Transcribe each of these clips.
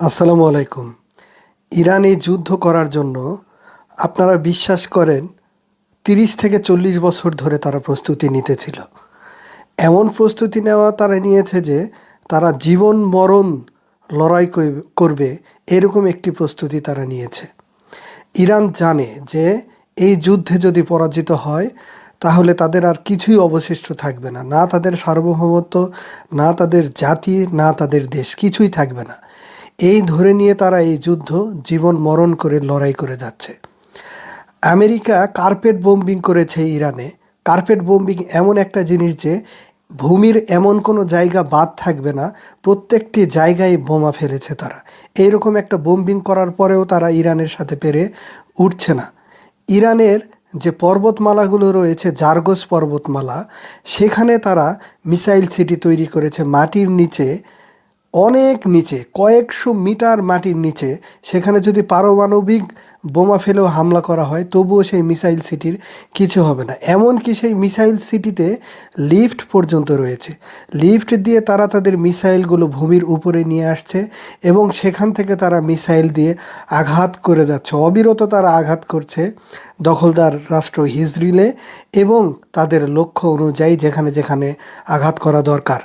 আসসালামু আলাইকুম। ইরানে যুদ্ধ করার জন্য আপনারা বিশ্বাস করেন ৩০ থেকে ৪০ বছর ধরে তারা প্রস্তুতি নিতেছিল। এমন প্রস্তুতি নেওয়া তারা নিয়েছে যে তারা জীবন মরণ লড়াই করবে, এরকম একটি প্রস্তুতি তারা নিয়েছে। ইরান জানে যে এই যুদ্ধে যদি পরাজিত হয় তাহলে তাদের আর কিছুই অবশিষ্ট থাকবে না, না তাদের সার্বভৌমত্ব, না তাদের জাতি, না তাদের দেশ, কিছুই থাকবে না। এই ধরে নিয়ে তারা এই যুদ্ধ জীবন মরণ করে লড়াই করে যাচ্ছে। আমেরিকা কার্পেট বোম্বিং করেছে ইরানে। কার্পেট বোম্বিং এমন একটা জিনিস যে ভূমির এমন কোনো জায়গা বাদ থাকবে না, প্রত্যেকটি জায়গায় বোমা ফেলেছে তারা। এইরকম একটা বোম্বিং করার পরেও তারা ইরানের সাথে পেরে উঠছে না। ইরানের যে পর্বতমালাগুলো রয়েছে, জারগোস পর্বতমালা, সেখানে তারা মিসাইল সিটি তৈরি করেছে মাটির নিচে, অনেক নিচে, কয়েকশো মিটার মাটির নিচে। সেখানে যদি পারমাণবিক বোমা ফেলেও হামলা করা হয় তবুও সেই মিসাইল সিটির কিছু হবে না। এমনকি সেই মিসাইল সিটিতে লিফট পর্যন্ত রয়েছে। লিফট দিয়ে তারা তাদের মিসাইলগুলো ভূমির উপরে নিয়ে আসছে এবং সেখান থেকে তারা মিসাইল দিয়ে আঘাত করে যাচ্ছে। অবিরত তারা আঘাত করছে দখলদার রাষ্ট্র ইসরায়েলে এবং তাদের লক্ষ্য অনুযায়ী যেখানে যেখানে আঘাত করা দরকার।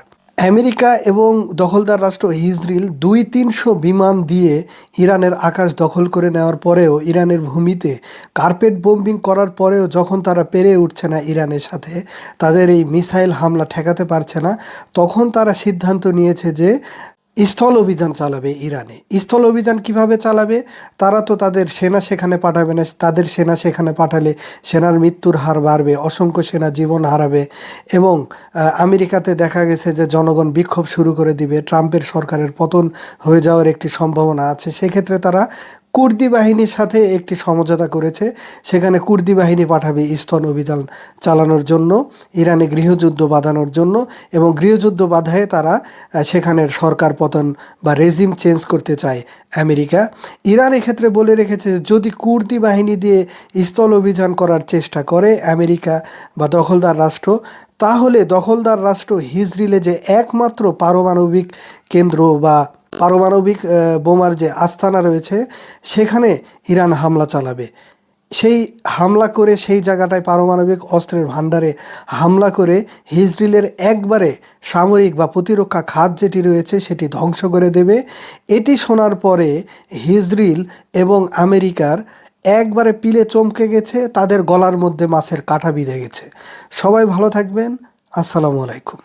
আমেরিকা এবং দখলদার রাষ্ট্র ইসরায়েল ২-৩০০ বিমান দিয়ে ইরানের আকাশ দখল করে নেওয়ার পরেও, ইরানের ভূমিতে কার্পেট বোম্বিং করার পরেও যখন তারা পেরে উঠছে না ইরানের সাথে, তাদের এই মিসাইল হামলা ঠেকাতে পারছে না, তখন তারা সিদ্ধান্ত নিয়েছে যে স্থল অভিযান চালাবে ইরানে। স্থল অভিযান কিভাবে চালাবে? তারা তো তাদের সেনা সেখানে পাঠাবে না। তাদের সেনা সেখানে পাঠালে সেনার মৃত্যুর হার বাড়বে, অসংখ্য সেনা জীবন হারাবে এবং আমেরিকাতে দেখা গেছে যে জনগণ বিক্ষোভ শুরু করে দিবে। ট্রাম্পের সরকারের পতন হয়ে যাওয়ার একটি সম্ভাবনা আছে। সেক্ষেত্রে তারা কুর্দি বাহিনীর সাথে একটি সমঝোতা করেছে। সেখানে কুর্দি বাহিনী পাঠাবে স্থল অভিযান চালানোর জন্য, ইরানে গৃহযুদ্ধ বাঁধানোর জন্য, এবং গৃহযুদ্ধ বাধায় তারা সেখানের সরকার পতন বা রেজিম চেঞ্জ করতে চায় আমেরিকা। ইরান এক্ষেত্রে বলে রেখেছে যদি কুর্দি বাহিনী দিয়ে স্থল অভিযান করার চেষ্টা করে আমেরিকা বা দখলদার রাষ্ট্র, তাহলে দখলদার রাষ্ট্র ইসরায়েলে যে একমাত্র পারমাণবিক কেন্দ্র বা পারমাণবিক বোমার যে আস্তানা রয়েছে সেখানে ইরান হামলা চালাবে। সেই হামলা করে সেই জায়গাটায় পারমাণবিক অস্ত্রের ভাণ্ডারে হামলা করে ইসরায়েলের একবারে সামরিক বা প্রতিরক্ষা খাত যেটি রয়েছে সেটি ধ্বংস করে দেবে। এটি শোনার পরে ইসরায়েল এবং আমেরিকার একবারে পিলে চমকে গেছে, তাদের গলার মধ্যে মাছের কাঁটা বিঁধে গেছে। সবাই ভালো থাকবেন। আসসালামু আলাইকুম।